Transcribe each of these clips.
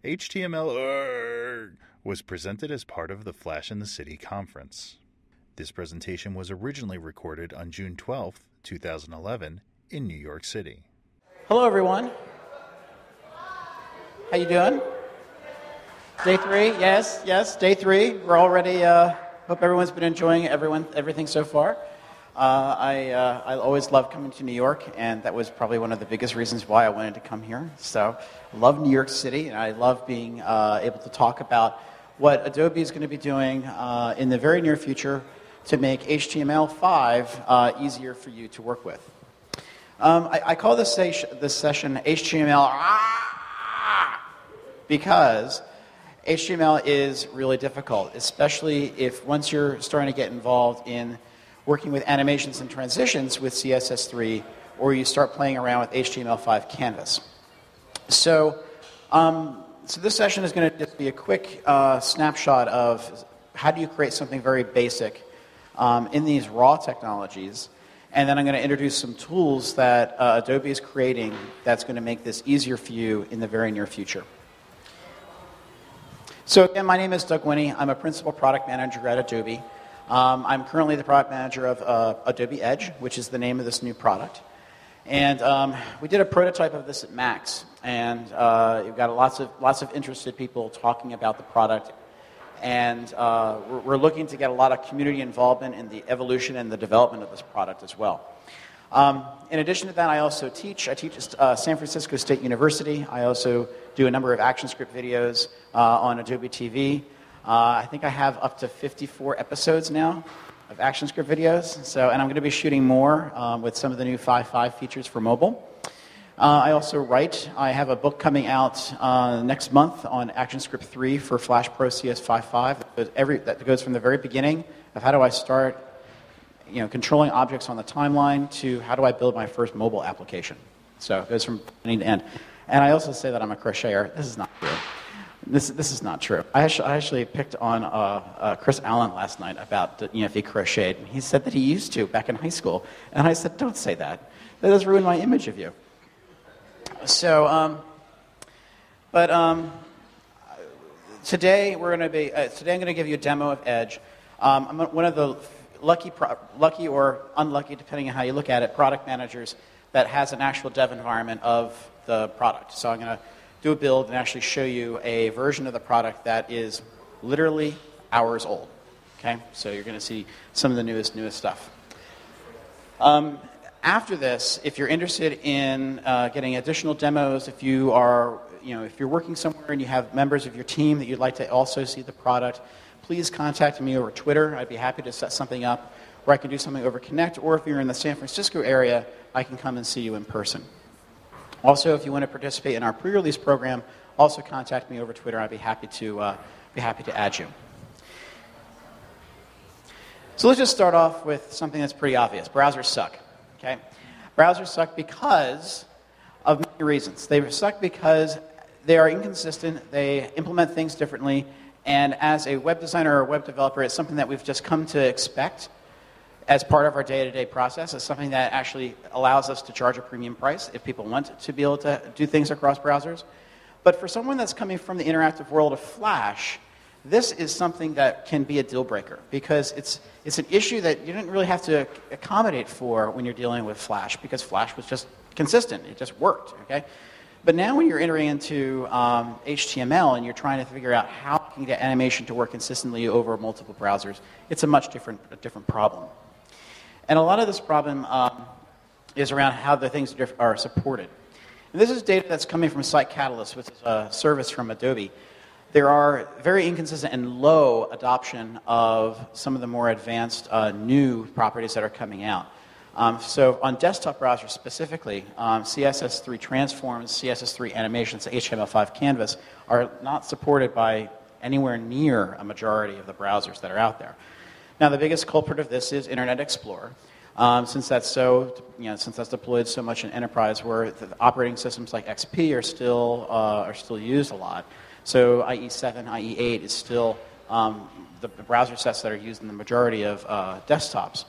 HTMLAaaaarrgh was presented as part of the Flash in the City conference. This presentation was originally recorded on June 12, 2011, in New York City. Hello, everyone. How you doing? Day 3? Yes, day 3. We're already, hope everyone's been enjoying everything so far. I always love coming to New York, and that was probably one of the biggest reasons why I wanted to come here. So I love New York City, and I love being able to talk about what Adobe is going to be doing in the very near future to make HTML5 easier for you to work with. I call this session HTML because HTML is really difficult, especially if once you're starting to get involved in working with animations and transitions with CSS3, or you start playing around with HTML5 canvas. So this session is going to just be a quick snapshot of how do you create something very basic in these raw technologies, and then I'm going to introduce some tools that Adobe is creating that's going to make this easier for you in the very near future. So again, my name is Doug Winnie. I'm a principal product manager at Adobe. I'm currently the product manager of Adobe Edge, which is the name of this new product. And we did a prototype of this at Max, and you've got lots of interested people talking about the product. And we're looking to get a lot of community involvement in the evolution and the development of this product as well. In addition to that, I also teach. I teach at San Francisco State University. I also do a number of ActionScript videos on Adobe TV. I think I have up to 54 episodes now of ActionScript videos. And I'm going to be shooting more with some of the new 5.5 features for mobile. I also write. I have a book coming out next month on ActionScript 3 for Flash Pro CS 5.5. That goes from the very beginning of how do I start controlling objects on the timeline to how do I build my first mobile application. So it goes from beginning to end. And I also say that I'm a crocheter. This is not true. This is not true. I actually picked on Chris Allen last night about if he crocheted. He said that he used to back in high school. And I said, don't say that. That does ruin my image of you. So, today I'm going to give you a demo of Edge. I'm one of the lucky or unlucky, depending on how you look at it, product managers that has an actual dev environment of the product. So I'm going to do a build and actually show you a version of the product that is literally hours old. Okay, so you're going to see some of the newest stuff. After this, if you're interested in getting additional demos, if you are, if you're working somewhere and you have members of your team that you'd like to also see the product, please contact me over Twitter. I'd be happy to set something up, or I can do something over Connect, or if you're in the San Francisco area, I can come and see you in person. Also, if you want to participate in our pre-release program, also contact me over Twitter. I'd be happy to add you. So let's just start off with something that's pretty obvious. Browsers suck. Okay? Browsers suck because of many reasons. They suck because they are inconsistent, they implement things differently, and as a web designer or a web developer, it's something that we've just come to expect as part of our day-to-day process. It's something that actually allows us to charge a premium price if people want to be able to do things across browsers. But for someone that's coming from the interactive world of Flash, this is something that can be a deal breaker because it's an issue that you didn't really have to accommodate for when you're dealing with Flash because Flash was just consistent. It just worked, okay? But now when you're entering into HTML and you're trying to figure out how you can get animation to work consistently over multiple browsers, it's a much different problem. And a lot of this problem is around how the things are supported. And this is data that's coming from Site Catalyst, which is a service from Adobe. There are very inconsistent and low adoption of some of the more advanced new properties that are coming out. So on desktop browsers specifically, CSS3 transforms, CSS3 animations, HTML5 canvas are not supported by anywhere near a majority of the browsers that are out there. Now the biggest culprit of this is Internet Explorer. Since that's deployed so much in enterprise, where the operating systems like XP are still used a lot. So IE7, IE8 is still the browser sets that are used in the majority of desktops.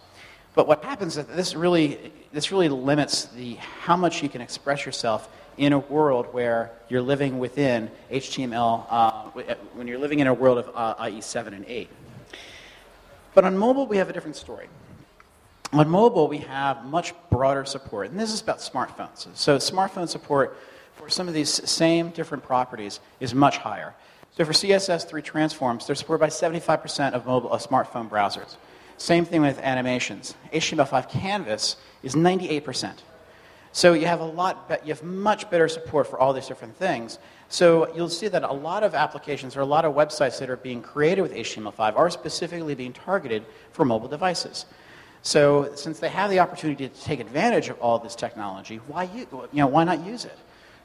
But what happens is that this really limits how much you can express yourself in a world where you're living within HTML, when you're living in a world of IE 7 and 8. But on mobile, we have a different story. On mobile, we have much broader support, and this is about smartphones. So smartphone support for some of these same different properties is much higher. So for CSS3 transforms, they're supported by 75% of smartphone browsers. Same thing with animations. HTML5 Canvas is 98%. So you have much better support for all these different things. So you'll see that a lot of applications or a lot of websites that are being created with HTML5 are specifically being targeted for mobile devices. So since they have the opportunity to take advantage of all this technology, why not use it?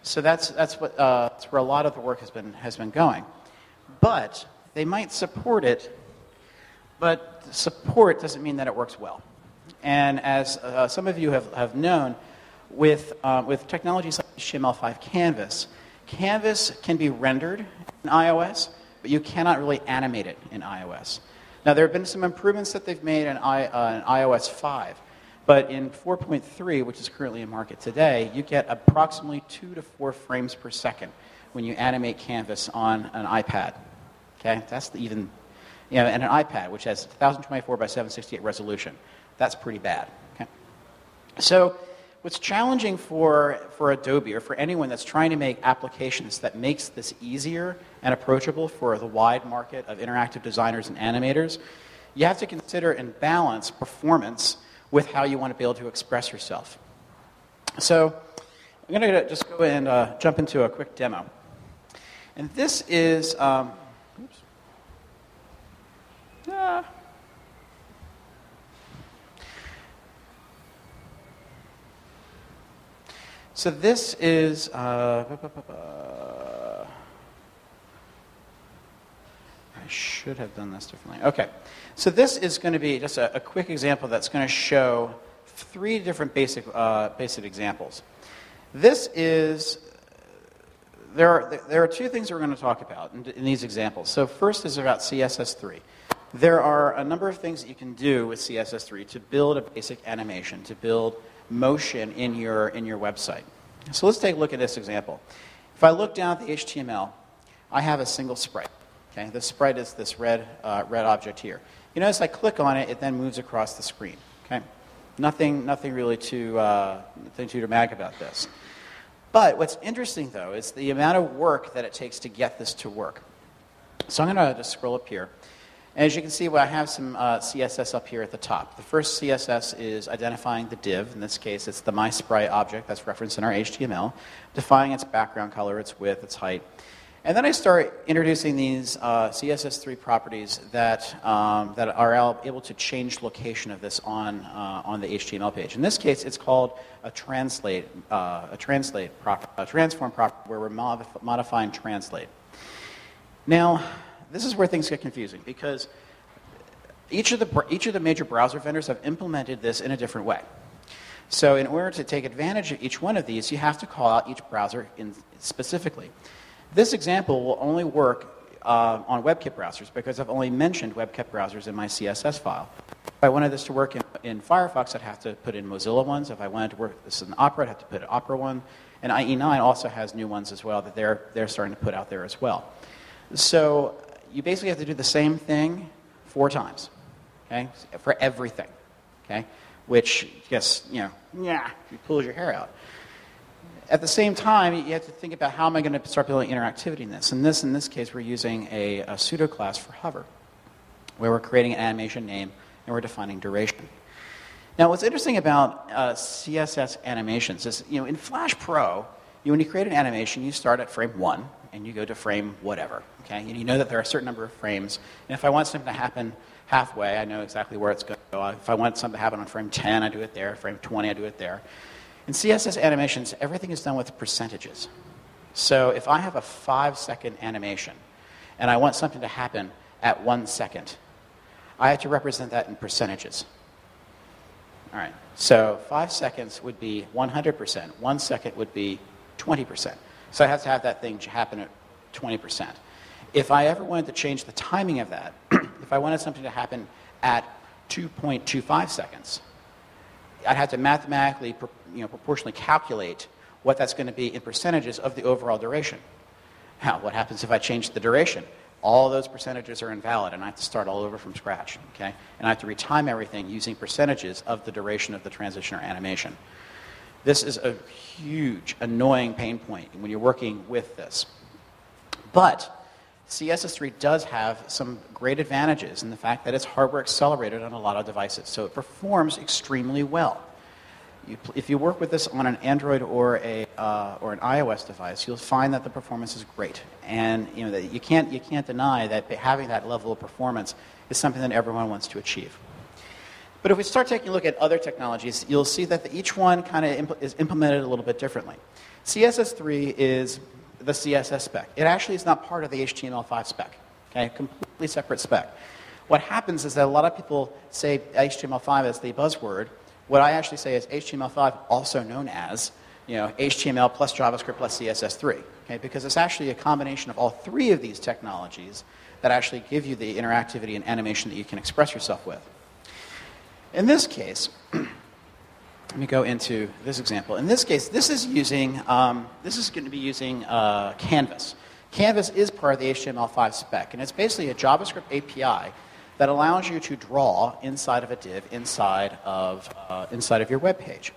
So that's where a lot of the work has been going. But they might support it, but support doesn't mean that it works well. And as some of you have known, with technologies like HTML5 Canvas, Canvas can be rendered in iOS, but you cannot really animate it in iOS. Now, there have been some improvements that they've made in iOS 5, but in 4.3, which is currently in market today, you get approximately 2 to 4 frames per second when you animate Canvas on an iPad. Okay, that's and an iPad, which has 1024 by 768 resolution. That's pretty bad. Okay, so what's challenging for Adobe or for anyone that's trying to make applications that makes this easier and approachable for the wide market of interactive designers and animators, you have to consider and balance performance with how you want to be able to express yourself. So I'm going to just go and jump into a quick demo. And this is, so this is, I should have done this differently. Okay, so this is going to be just a quick example that's going to show 3 different basic examples. This is, there are 2 things we're going to talk about in these examples. So first is about CSS3. There are a number of things that you can do with CSS3 to build a basic animation, to build motion in your website. So let's take a look at this example. If I look down at the HTML, I have a single sprite. Okay, the sprite is this red object here. You notice I click on it, it then moves across the screen. Okay, nothing really too dramatic about this. But what's interesting though is the amount of work that it takes to get this to work. So I'm going to just scroll up here. As you can see, I have some CSS up here at the top. The first CSS is identifying the div. In this case, it's the MySprite object that's referenced in our HTML, defining its background color, its width, its height. And then I start introducing these CSS3 properties that are able to change location of this on the HTML page. In this case, it's called a transform property, where we're modifying translate. Now, this is where things get confusing because each of the major browser vendors have implemented this in a different way. So in order to take advantage of each one of these, you have to call out each browser specifically. This example will only work on WebKit browsers because I've only mentioned WebKit browsers in my CSS file. If I wanted this to work in Firefox, I'd have to put in Mozilla ones. If I wanted to work this in Opera, I'd have to put an Opera one. And IE9 also has new ones as well that they're starting to put out there as well. So you basically have to do the same thing 4 times, okay, for everything, okay, which just, it pulls your hair out. At the same time, you have to think about how am I going to start building interactivity in this. In this case, we're using a pseudo class for hover, where we're creating an animation name and we're defining duration. Now, what's interesting about CSS animations is, in Flash Pro, when you create an animation, you start at frame 1 and you go to frame whatever. Okay, and you know that there are a certain number of frames. And if I want something to happen halfway, I know exactly where it's going to go. If I want something to happen on frame 10, I do it there. Frame 20, I do it there. In CSS animations, everything is done with percentages. So if I have a 5-second animation and I want something to happen at 1 second, I have to represent that in percentages. All right, so 5 seconds would be 100%. 1 second would be 20%. So I have to have that thing happen at 20%. If I ever wanted to change the timing of that, if I wanted something to happen at 2.25 seconds, I'd have to mathematically, proportionally calculate what that's going to be in percentages of the overall duration. Now, what happens if I change the duration? All those percentages are invalid, and I have to start all over from scratch, okay? And I have to retime everything using percentages of the duration of the transition or animation. This is a huge, annoying pain point when you're working with this. But CSS3 does have some great advantages in the fact that it's hardware accelerated on a lot of devices, so it performs extremely well. If you work with this on an Android or an iOS device, you'll find that the performance is great, and that you can't deny that having that level of performance is something that everyone wants to achieve. But if we start taking a look at other technologies, you'll see that each one kind of is implemented a little bit differently. CSS3 is the CSS spec. It actually is not part of the HTML5 spec, okay? Completely separate spec. What happens is that a lot of people say HTML5 as the buzzword. What I actually say is HTML5, also known as HTML plus JavaScript plus CSS3, okay? Because it's actually a combination of all three of these technologies that actually give you the interactivity and animation that you can express yourself with. In this case, let me go into this example. In this case, this is going to be using Canvas. Canvas is part of the HTML5 spec, and it's basically a JavaScript API that allows you to draw inside of a div inside of your web page.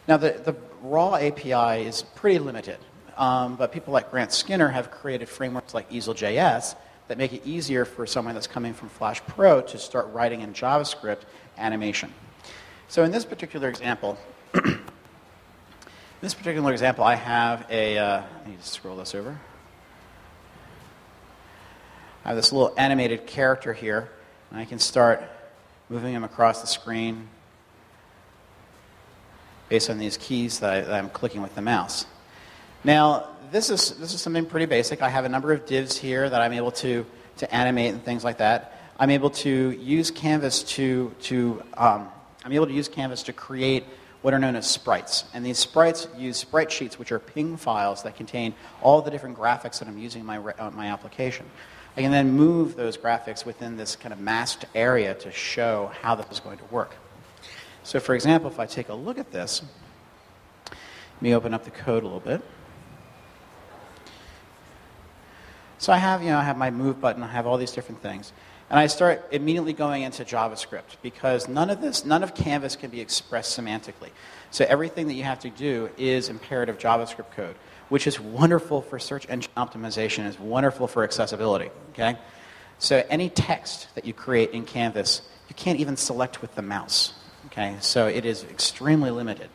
Now, the raw API is pretty limited, but people like Grant Skinner have created frameworks like Easel.js that make it easier for someone that's coming from Flash Pro to start writing in JavaScript animation. So in this particular example, I have I need to scroll this over. I have this little animated character here, and I can start moving him across the screen based on these keys that I'm clicking with the mouse. Now, this is something pretty basic. I have a number of divs here that I'm able to animate and things like that. I'm able to use Canvas to create what are known as sprites. And these sprites use sprite sheets, which are ping files that contain all the different graphics that I'm using in my application. I can then move those graphics within this kind of masked area to show how this is going to work. So for example, if I take a look at this, let me open up the code a little bit. So I have my move button, I have all these different things. And I start immediately going into JavaScript because none of Canvas can be expressed semantically. So everything that you have to do is imperative JavaScript code, which is wonderful for search engine optimization, is wonderful for accessibility, okay? So any text that you create in Canvas, you can't even select with the mouse, okay? So it is extremely limited.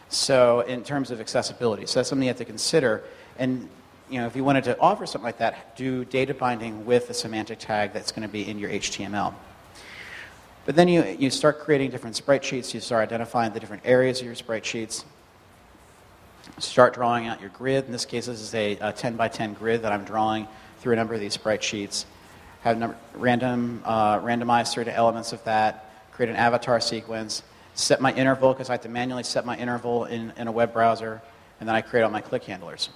So in terms of accessibility, so that's something you have to consider. And if you wanted to offer something like that, do data binding with a semantic tag that's going to be in your HTML. But then you start creating different sprite sheets. You start identifying the different areas of your sprite sheets. Start drawing out your grid. In this case, this is a 10 by 10 grid that I'm drawing through a number of these sprite sheets. Have randomize certain elements of that. Create an avatar sequence. Set my interval, because I have to manually set my interval in a web browser. And then I create all my click handlers.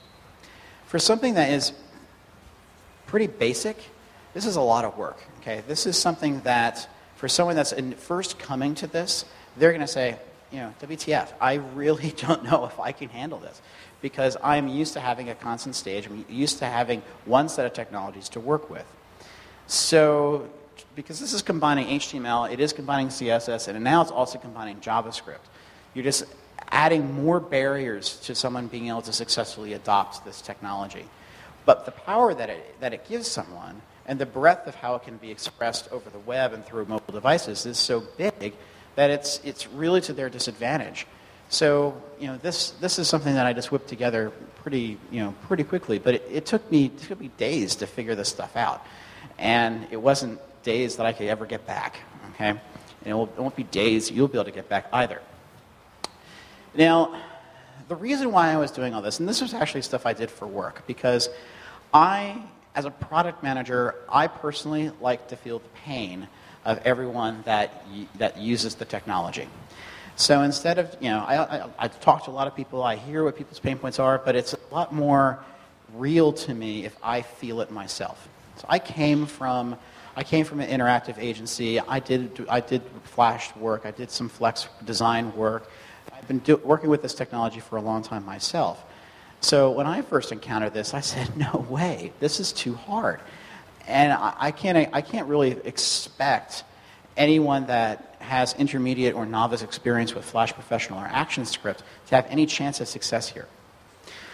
For something that is pretty basic, this is a lot of work. Okay, this is something that for someone that's first coming to this, they're going to say, WTF, I really don't know if I can handle this because I'm used to having a constant stage. I'm used to having one set of technologies to work with. So, because this is combining HTML, it is combining CSS, and now it's also combining JavaScript. You're just adding more barriers to someone being able to successfully adopt this technology. But the power that it gives someone and the breadth of how it can be expressed over the web and through mobile devices is so big that it's really to their disadvantage. So this is something that I just whipped together pretty quickly. But it took me days to figure this stuff out, and it wasn't days that I could ever get back. Okay, and it won't be days you'll be able to get back either. Now, the reason why I was doing all this, and this was actually stuff I did for work, because as a product manager, I personally like to feel the pain of everyone that uses the technology. So instead of, I talk to a lot of people, I hear what people's pain points are, but it's a lot more real to me if I feel it myself. So I came from an interactive agency. I did Flash work. I did some Flex design work. been working with this technology for a long time myself. So when I first encountered this, I said, no way, this is too hard. And I can't really expect anyone that has intermediate or novice experience with Flash Professional or ActionScript to have any chance of success here.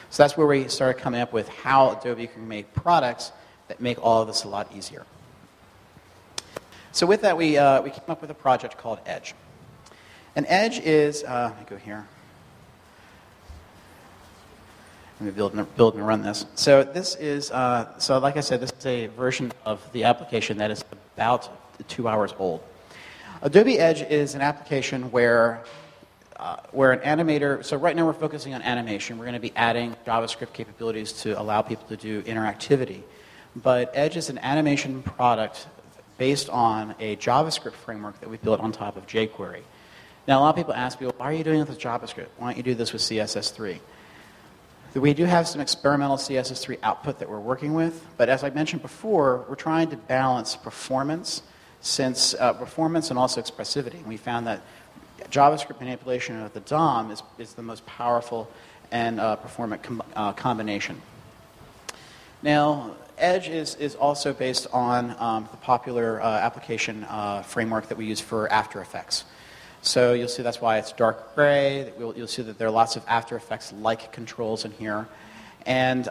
So that's where we started coming up with how Adobe can make products that make all of this a lot easier. So with that, we came up with a project called Edge. And Edge is, let me go here. Let me build and run this. So this is, so like I said, this is a version of the application that is about 2 hours old. Adobe Edge is an application where an animator, so right now we're focusing on animation. We're going to be adding JavaScript capabilities to allow people to do interactivity. But Edge is an animation product based on a JavaScript framework that we built on top of jQuery. Now, a lot of people ask me, well, why are you doing it with JavaScript? Why don't you do this with CSS3? We do have some experimental CSS3 output that we're working with, but as I mentioned before, we're trying to balance performance and also expressivity. And we found that JavaScript manipulation of the DOM is the most powerful and performant combination. Now, Edge is also based on the popular application framework that we use for After Effects. So you'll see that's why it's dark gray. You'll see that there are lots of After Effects-like controls in here. And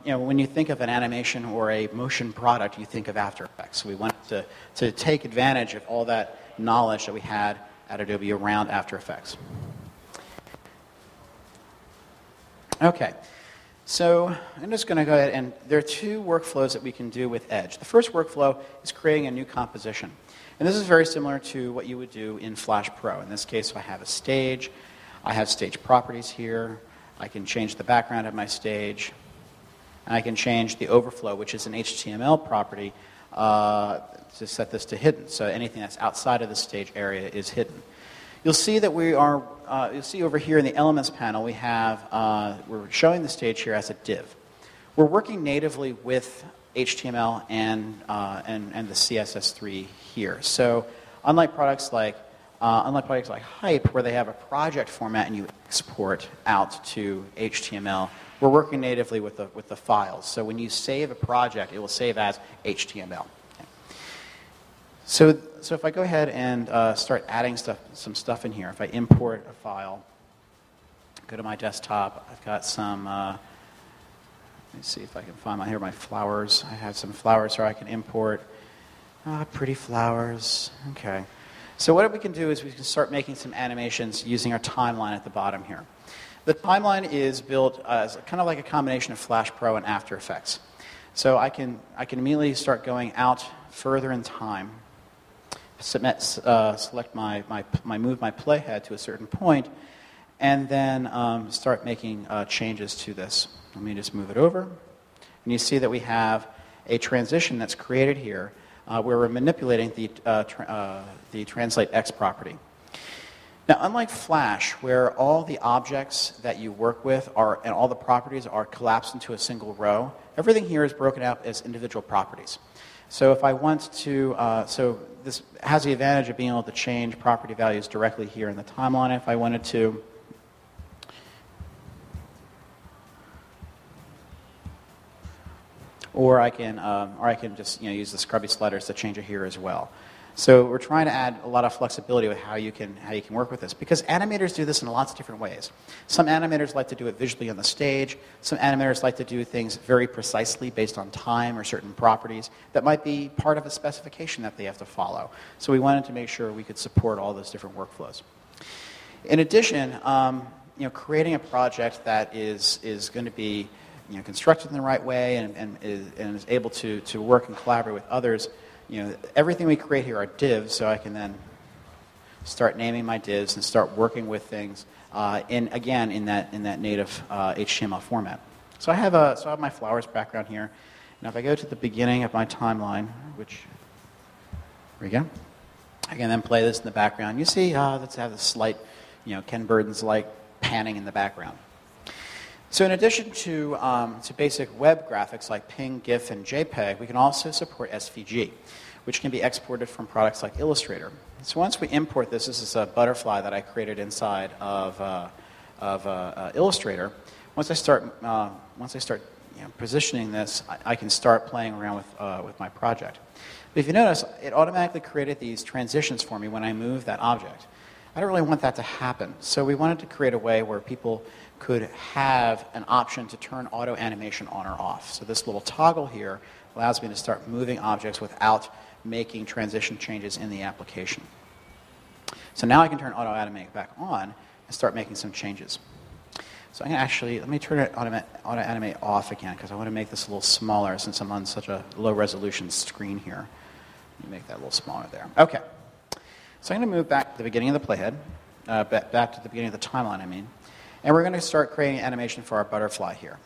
when you think of an animation or a motion product, you think of After Effects. So we wanted to take advantage of all that knowledge that we had at Adobe around After Effects. Okay, so I'm just going to go ahead, and there are two workflows that we can do with Edge. The first workflow is creating a new composition. And this is very similar to what you would do in Flash Pro. In this case, I have a stage. I have stage properties here. I can change the background of my stage. And I can change the overflow, which is an HTML property, to set this to hidden. So anything that's outside of the stage area is hidden. You'll see that you'll see over here in the Elements panel, we're showing the stage here as a div. We're working natively with HTML and the CSS3 here. So unlike products like Hype, where they have a project format and you export out to HTML, we're working natively with the files. So when you save a project, it will save as HTML. Okay. So if I go ahead and start adding some stuff in here, if I import a file, go to my desktop, I've got some. Let me see if I can find my flowers. I have some flowers here I can import. Pretty flowers. Okay. So what we can do is we can start making some animations using our timeline at the bottom here. The timeline is built as kind of like a combination of Flash Pro and After Effects. So I can immediately start going out further in time, select move my playhead to a certain point, and then start making changes to this. Let me just move it over. And you see that we have a transition that's created here where we're manipulating the Translate X property. Now, unlike Flash, where all the objects that you work with and all the properties are collapsed into a single row, everything here is broken out as individual properties. So if I want to, so this has the advantage of being able to change property values directly here in the timeline if I wanted to. Or I can just use the scrubby sliders to change it here as well. So we're trying to add a lot of flexibility with how you can work with this, because animators do this in lots of different ways. Some animators like to do it visually on the stage. Some animators like to do things very precisely based on time or certain properties that might be part of a specification that they have to follow. So we wanted to make sure we could support all those different workflows. In addition, creating a project that is going to be constructed in the right way and is able to work and collaborate with others. Everything we create here are divs, so I can then start naming my divs and start working with things in that native HTML format. So I have my flowers background here. Now if I go to the beginning of my timeline, here we go, I can then play this in the background. You see, let's have this slight, Ken Burton's-like panning in the background. So in addition to basic web graphics like PNG, GIF, and JPEG, we can also support SVG. which can be exported from products like Illustrator. So once we import this, this is a butterfly that I created inside of Illustrator. Once I start positioning this, I can start playing around with my project. But if you notice, it automatically created these transitions for me when I move that object. I don't really want that to happen. So we wanted to create a way where people could have an option to turn auto animation on or off. So this little toggle here allows me to start moving objects without making transition changes in the application. So now I can turn auto animate back on and start making some changes. So I'm going to actually, let me turn it auto animate off again because I want to make this a little smaller since I'm on such a low resolution screen here. Let me make that a little smaller there. Okay. So I'm going to move back to the beginning of the playhead, back to the beginning of the timeline, I mean. And we're going to start creating animation for our butterfly here.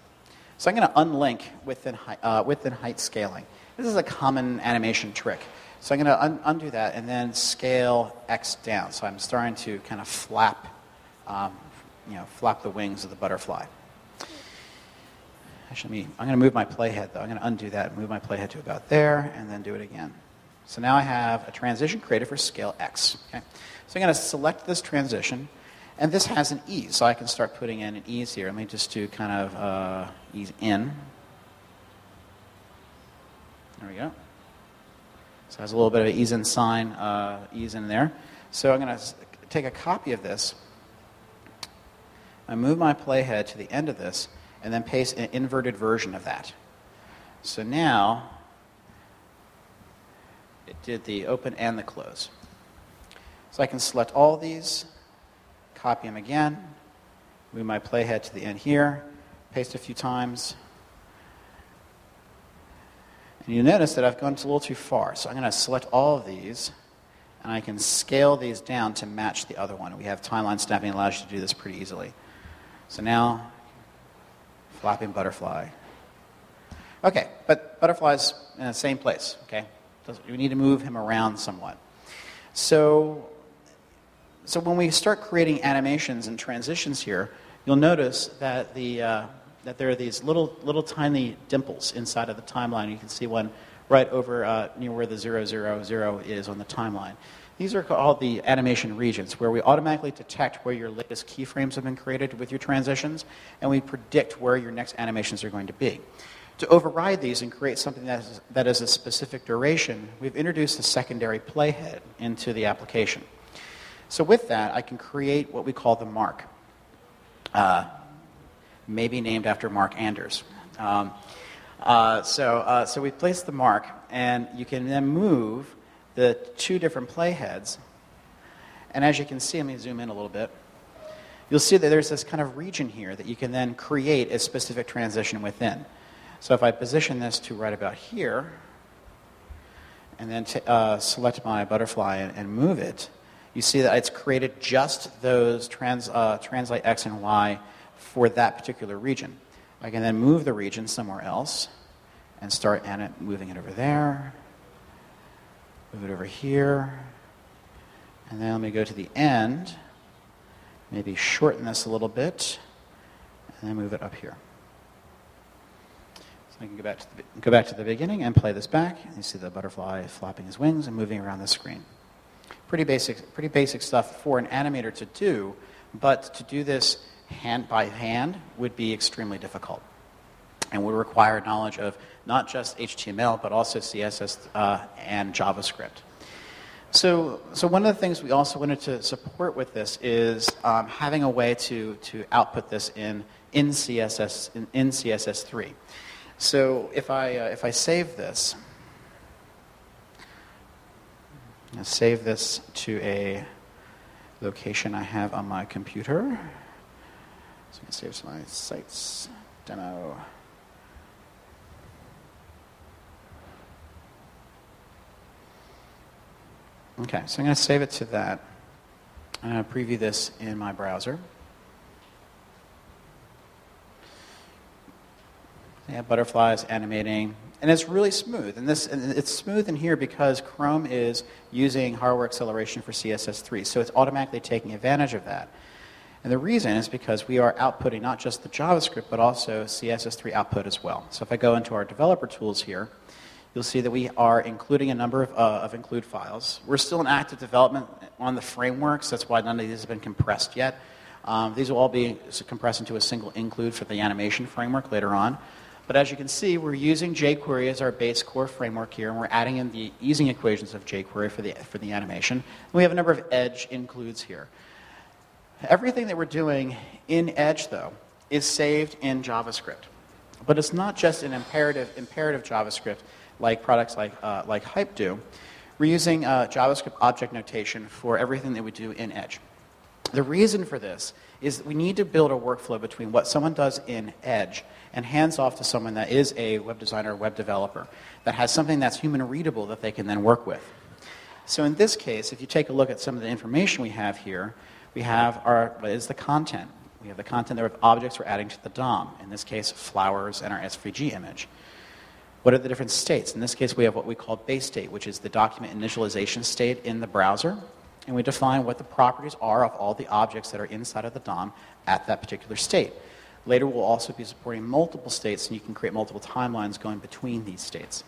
So I'm going to unlink within height scaling. This is a common animation trick. So I'm going to undo that and then scale X down. So I'm starting to kind of flap the wings of the butterfly. Actually, I'm going to move my playhead, though. I'm going to undo that and move my playhead to about there and then do it again. So now I have a transition created for scale X. Okay? So I'm going to select this transition, and this has an ease, so I can start putting in an ease here. Let me just do kind of ease in. There we go. So it has a little bit of an ease in sign, ease in there. So I'm going to take a copy of this. I move my playhead to the end of this, and then paste an inverted version of that. So now it did the open and the close. So I can select all of these, copy them again, move my playhead to the end here, paste a few times. And you notice that I've gone a little too far. So I'm going to select all of these, and I can scale these down to match the other one. We have timeline snapping that allows you to do this pretty easily. So now, flapping butterfly. Okay, but butterfly's in the same place, okay? We need to move him around somewhat. So when we start creating animations and transitions here, you'll notice that that there are these little tiny dimples inside of the timeline. You can see one right over near where the 000 is on the timeline. These are called the animation regions, where we automatically detect where your latest keyframes have been created with your transitions, and we predict where your next animations are going to be. To override these and create something that is a specific duration, we've introduced a secondary playhead into the application. So with that, I can create what we call the mark, maybe named after Mark Anders. So we place the mark, and you can then move the two different playheads. And as you can see, let me zoom in a little bit. You'll see that there's this kind of region here that you can then create a specific transition within. So if I position this to right about here, and then select my butterfly and move it, you see that it's created just those translate X and Y for that particular region. I can then move the region somewhere else and start moving it over there, move it over here, and then let me go to the end, maybe shorten this a little bit, and then move it up here. I can go back to the beginning and play this back. You see the butterfly flapping his wings and moving around the screen. Pretty basic stuff for an animator to do, but to do this hand by hand would be extremely difficult and would require knowledge of not just HTML, but also CSS and JavaScript. So one of the things we also wanted to support with this is having a way to output this in CSS3. So if I save this, I'm going to save this to a location I have on my computer. So I'm going to save my sites demo. Okay, so I'm going to save it to that. I'm going to preview this in my browser. Yeah, butterflies animating, and it's really smooth. And it's smooth in here because Chrome is using hardware acceleration for CSS3, so it's automatically taking advantage of that. And the reason is because we are outputting not just the JavaScript, but also CSS3 output as well. So if I go into our developer tools here, you'll see that we are including a number of include files. We're still in active development on the frameworks. That's why none of these have been compressed yet. These will all be compressed into a single include for the animation framework later on. But as you can see, we're using jQuery as our base core framework here, and we're adding in the easing equations of jQuery for the animation. And we have a number of Edge includes here. Everything that we're doing in Edge, though, is saved in JavaScript. But it's not just an imperative JavaScript like products like Hype do. We're using JavaScript object notation for everything that we do in Edge. The reason for this is that we need to build a workflow between what someone does in Edge and hands off to someone that is a web designer or web developer that has something that's human readable that they can then work with. So in this case, if you take a look at some of the information we have here, we have what is the content. We have the content there of objects we're adding to the DOM, in this case flowers and our SVG image. What are the different states? In this case, we have what we call base state, which is the document initialization state in the browser. And we define what the properties are of all the objects that are inside of the DOM at that particular state. Later, we'll also be supporting multiple states, and you can create multiple timelines going between these states.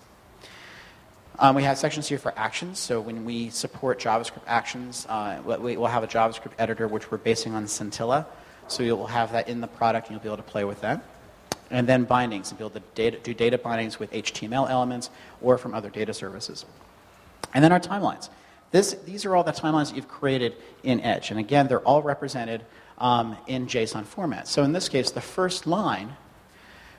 We have sections here for actions. So when we support JavaScript actions, we'll have a JavaScript editor, which we're basing on Scintilla. So you'll have that in the product, and you'll be able to play with that. And then bindings, and be able to do data bindings with HTML elements or from other data services. And then our timelines. These are all the timelines that you've created in Edge. And again, they're all represented in JSON format. So in this case, the first line,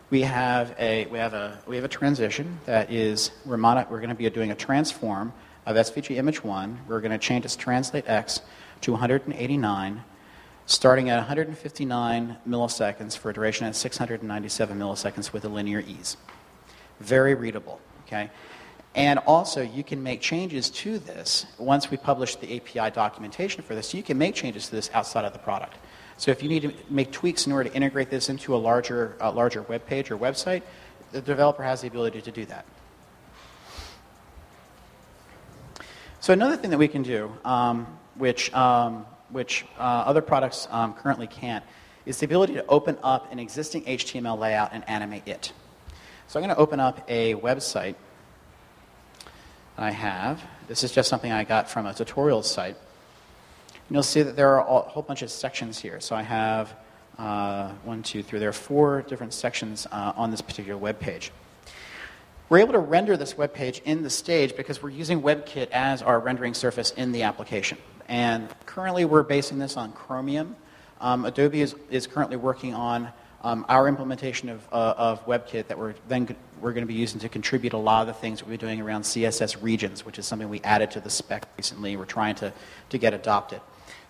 we have a transition that is, we're going to be doing a transform of SVG image 1. We're going to change its translate x to 189, starting at 159 milliseconds for a duration at 697 milliseconds with a linear ease. Very readable, okay? And also, you can make changes to this. Once we publish the API documentation for this, you can make changes to this outside of the product. So if you need to make tweaks in order to integrate this into a larger web page or website, the developer has the ability to do that. So another thing that we can do, which other products currently can't, is the ability to open up an existing HTML layout and animate it. So I'm going to open up a website I have. This is just something I got from a tutorial site. And you'll see that there are a whole bunch of sections here. So I have 1, 2, 3. There are 4 different sections on this particular web page. We're able to render this web page in the stage because we're using WebKit as our rendering surface in the application. And currently we're basing this on Chromium. Adobe is currently working on our implementation of WebKit that we're going to be using to contribute a lot of the things that we're doing around CSS regions, which is something we added to the spec recently. We're trying to get adopted.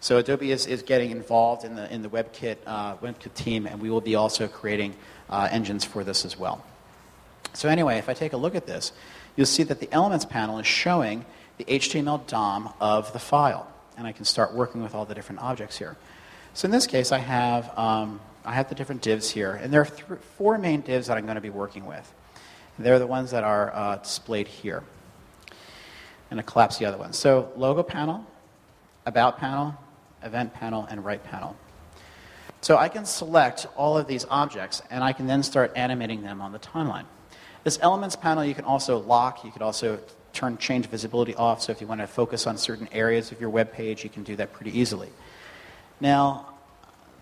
So Adobe is getting involved in the WebKit team, and we will be also creating engines for this as well. So anyway, if I take a look at this, you'll see that the Elements panel is showing the HTML DOM of the file, and I can start working with all the different objects here. So in this case, I have the different divs here, and there are 4 main divs that I'm going to be working with. They're the ones that are displayed here. I'm going to collapse the other ones. So logo panel, about panel, event panel, and right panel. So I can select all of these objects, and I can then start animating them on the timeline. This Elements panel you can also lock. You could also change visibility off, so if you want to focus on certain areas of your web page, you can do that pretty easily. Now,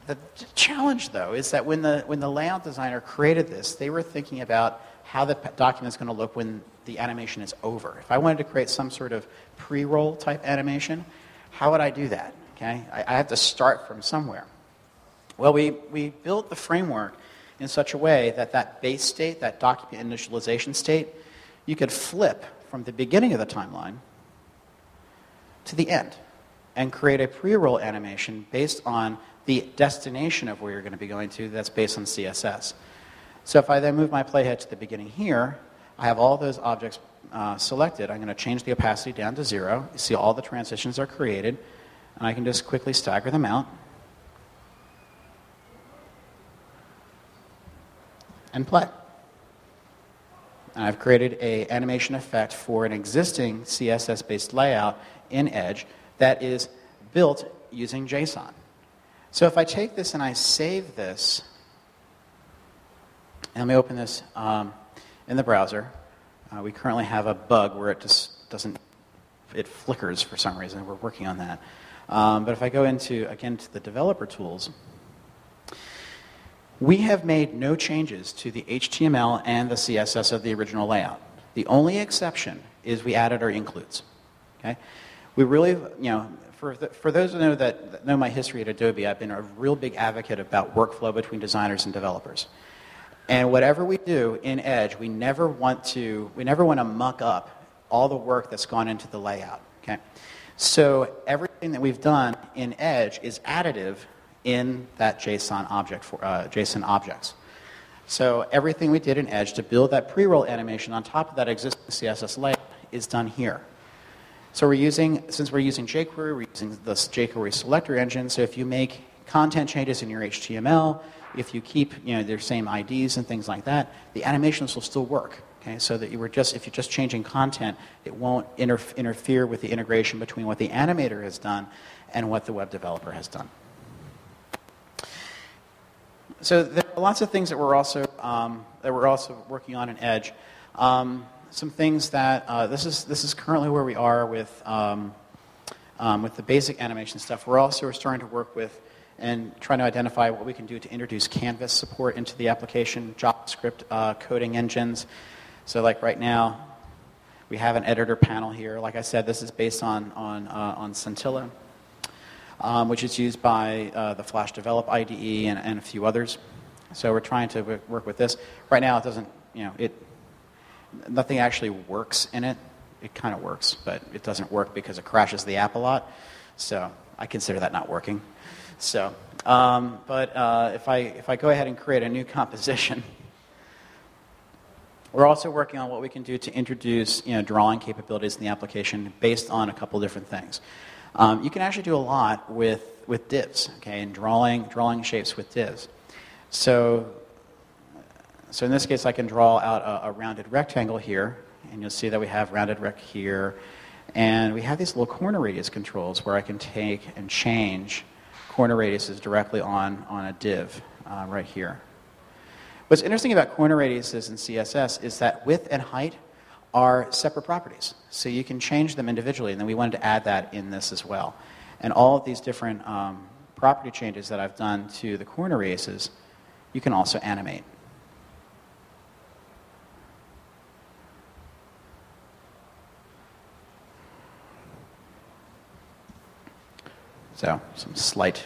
the challenge, though, is that when the layout designer created this, they were thinking about how the document is going to look when the animation is over. If I wanted to create some sort of pre-roll type animation, how would I do that? Okay, I have to start from somewhere. Well, we built the framework in such a way that that base state, that document initialization state, you could flip from the beginning of the timeline to the end and create a pre-roll animation based on the destination of where you're going to be going to that's based on CSS. So if I then move my playhead to the beginning here, I have all those objects selected. I'm going to change the opacity down to 0. You see all the transitions are created, and I can just quickly stagger them out and play. And I've created an animation effect for an existing CSS-based layout in Edge that is built using JSON. So if I take this and I save this, and let me open this in the browser. We currently have a bug where it just doesn't, it flickers for some reason. We're working on that. But if I go into, again, to the developer tools, we have made no changes to the HTML and the CSS of the original layout. The only exception is we added our includes. Okay? We really, for those that know my history at Adobe, I've been a real big advocate about workflow between designers and developers. And whatever we do in Edge, we never want to muck up all the work that's gone into the layout. Okay? So everything that we've done in Edge is additive in that JSON object for JSON objects. So everything we did in Edge to build that pre-roll animation on top of that existing CSS layout is done here. So since we're using jQuery, we're using the jQuery selector engine. So if you make content changes in your HTML, if you keep their same IDs and things like that, the animations will still work. Okay, so that if you're just changing content, it won't interfere with the integration between what the animator has done and what the web developer has done. So there are lots of things that we're also working on in Edge. Some things that this is currently where we are with the basic animation stuff. We're starting to work with and trying to identify what we can do to introduce Canvas support into the application, JavaScript coding engines. So like right now, we have an editor panel here. Like I said, this is based on Scintilla, which is used by the Flash Develop IDE and a few others. So we're trying to work with this. Right now, it doesn't, nothing actually works in it. It kind of works, but it doesn't work because it crashes the app a lot. So I consider that not working. So, if I go ahead and create a new composition, we're also working on what we can do to introduce drawing capabilities in the application based on a couple different things. You can actually do a lot with divs, okay, and drawing shapes with divs. So in this case, I can draw out a rounded rectangle here, and you'll see that we have rounded rec here, and we have these little corner radius controls where I can take and change corner radiuses directly on a div right here. What's interesting about corner radiuses in CSS is that width and height are separate properties. So you can change them individually, and then we wanted to add that in this as well. And all of these different property changes that I've done to the corner radiuses, you can also animate. So some slight,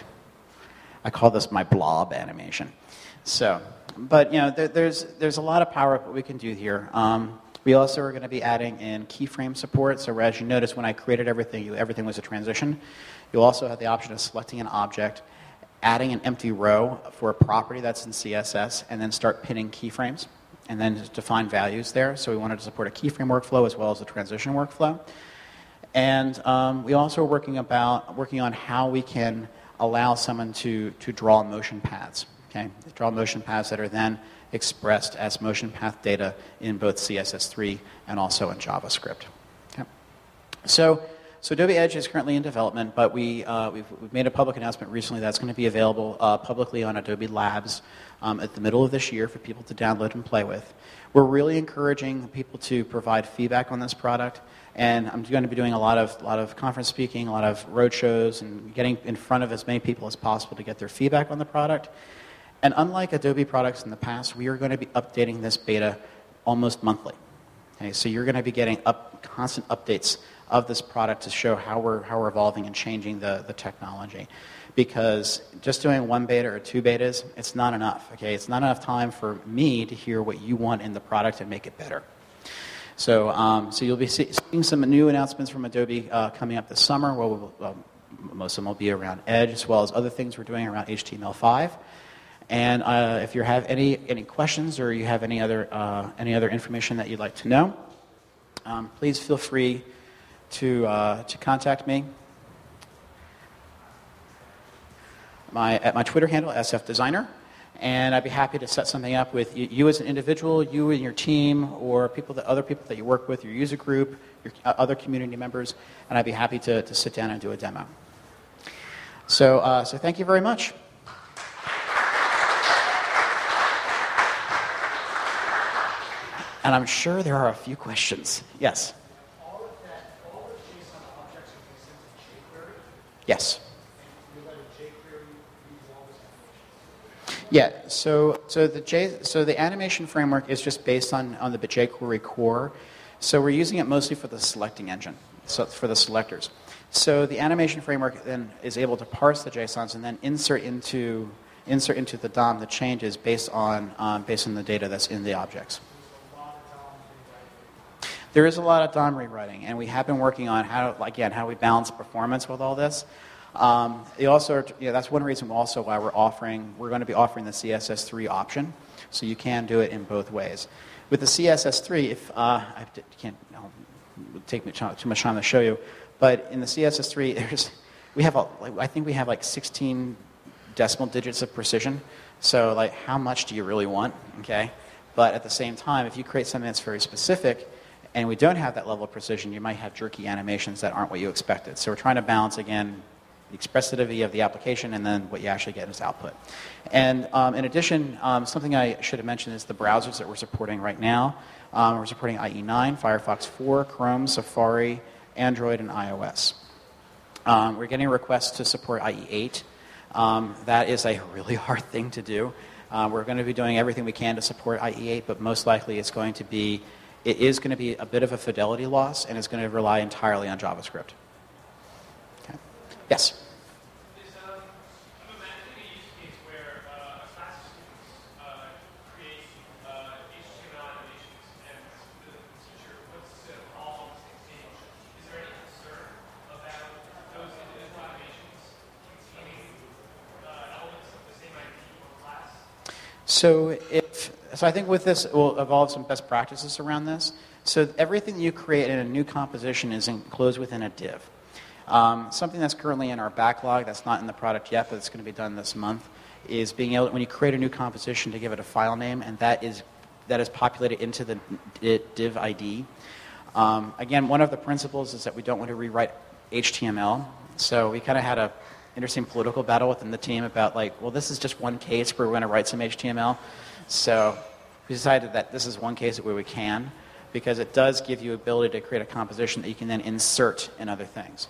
I call this my blob animation. So, but there's a lot of power up what we can do here. We also are going to be adding in keyframe support. So as you notice, when I created everything, everything was a transition. You'll also have the option of selecting an object, adding an empty row for a property that's in CSS, and then start pinning keyframes, and then just define values there. So we wanted to support a keyframe workflow as well as a transition workflow. And we also are working on how we can allow someone to draw motion paths. Okay, draw motion paths that are then expressed as motion path data in both CSS3 and also in JavaScript. Okay. So Adobe Edge is currently in development, but we've made a public announcement recently that's going to be available publicly on Adobe Labs at the middle of this year for people to download and play with. We're really encouraging people to provide feedback on this product, and I'm going to be doing a lot of conference speaking, a lot of road shows, and getting in front of as many people as possible to get their feedback on the product. And unlike Adobe products in the past, we are going to be updating this beta almost monthly. Okay, so you're going to be getting constant updates of this product to show how we're evolving and changing the technology. Because just doing one beta or two betas, it's not enough. Okay, it's not enough time for me to hear what you want in the product and make it better. So, so you'll be seeing some new announcements from Adobe coming up this summer. Most of them will be around Edge, as well as other things we're doing around HTML5. And if you have any questions or you have any other information that you'd like to know, please feel free to contact me. At my Twitter handle, sfdesigner, and I'd be happy to set something up with you as an individual, you and your team, or other people that you work with, your user group, your other community members, and I'd be happy to sit down and do a demo. So thank you very much. And I'm sure there are a few questions. Yes? All the JSON objects are being sent to jQuery, Yes. and you let a jQuery use all this information. Yeah, so the animation framework is just based on the jQuery core. So we're using it mostly for the selecting engine, so for the selectors. So the animation framework then is able to parse the JSONs and then insert into the DOM the changes based on the data that's in the objects. There is a lot of DOM rewriting, and we have been working on how we balance performance with all this. That's one reason also why we're going to be offering the CSS3 option, so you can do it in both ways. With the CSS3, if I can't, it'll take me too much time to show you, but in the CSS3, I think we have like 16 decimal digits of precision. So like, how much do you really want? Okay, but at the same time, if you create something that's very specific, and we don't have that level of precision, you might have jerky animations that aren't what you expected. So we're trying to balance, again, the expressivity of the application and then what you actually get as output. And in addition, something I should have mentioned is the browsers that we're supporting right now. We're supporting IE9, Firefox 4, Chrome, Safari, Android, and iOS. We're getting requests to support IE8. That is a really hard thing to do. We're going to be doing everything we can to support IE8, but most likely it is going to be a bit of a fidelity loss, and it's going to rely entirely on JavaScript. Okay. Yes? I'm imagining a use case where a class of students creates HTML animations, and the teacher puts it all on the same page. Is there any concern about those individual animations containing elements of the same ID or class? So I think with this, we'll evolve some best practices around this. So everything you create in a new composition is enclosed within a div. Something that's currently in our backlog that's not in the product yet, but it's going to be done this month, is being able, when you create a new composition, to give it a file name, and that is populated into the div ID. Again, one of the principles is that we don't want to rewrite HTML. So we kind of had a interesting political battle within the team about this is just one case where we're going to write some HTML. So we decided that this is one case where we can, because it does give you ability to create a composition that you can then insert in other things.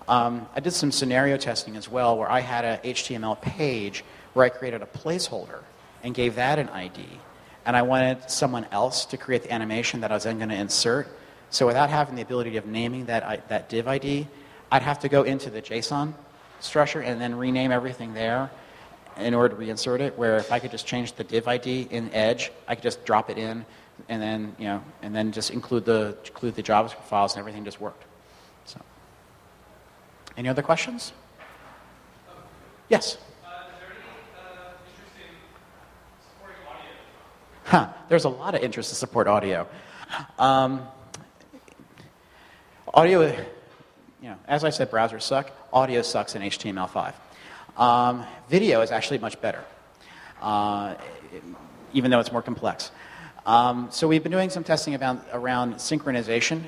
I did some scenario testing as well, where I had an HTML page where I created a placeholder and gave that an ID. And I wanted someone else to create the animation that I was then going to insert. So without having the ability of naming that div ID, I'd have to go into the JSON structure and then rename everything there in order to reinsert it, where if I could just change the div ID in Edge, I could just drop it in and then just include the JavaScript files, and everything just worked. So, any other questions? Yes? Is there any interest in supporting audio? There's a lot of interest to support audio. Audio, as I said, browsers suck. Audio sucks in HTML5. Video is actually much better, even though it's more complex. So we've been doing some testing around synchronization.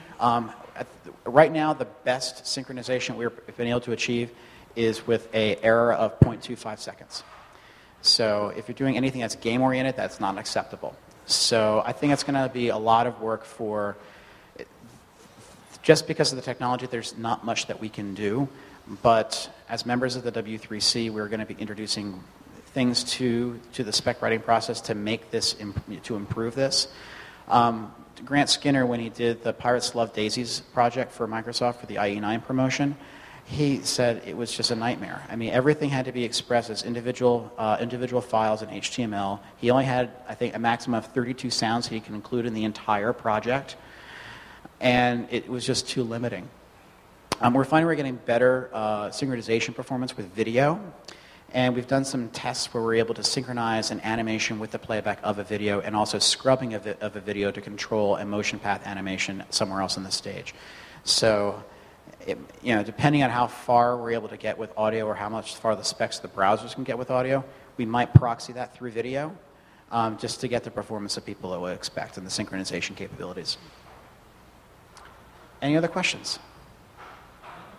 Right now, the best synchronization we've been able to achieve is with an error of 0.25 seconds. So if you're doing anything that's game-oriented, that's not acceptable. So I think it's going to be a lot of work for, just because of the technology, there's not much that we can do. But as members of the W3C, we're going to be introducing things to the spec writing process to make this, to improve this. Grant Skinner, when he did the Pirates Love Daisies project for Microsoft for the IE9 promotion, he said it was just a nightmare. I mean, everything had to be expressed as individual files in HTML. He only had, I think, a maximum of 32 sounds he can include in the entire project, and it was just too limiting. We're finding we're getting better synchronization performance with video, and we've done some tests where we're able to synchronize an animation with the playback of a video, and also scrubbing of a video to control a motion path animation somewhere else in the stage. So, depending on how far we're able to get with audio, or how much far the specs of the browsers can get with audio, we might proxy that through video, just to get the performance that people would expect and the synchronization capabilities. Any other questions?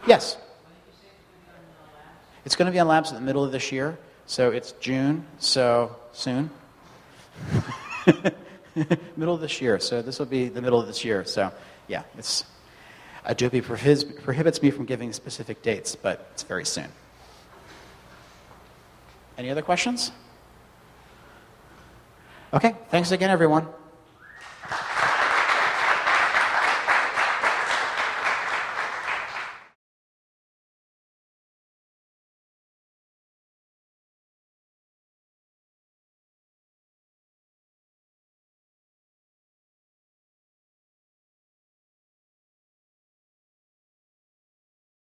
Yes? It's going to be on labs in the middle of this year, so it's June, so soon. Middle of this year. So this will be the middle of this year. So yeah, it's Adobe prohibits me from giving specific dates, but it's very soon. Any other questions? Okay, thanks again, everyone.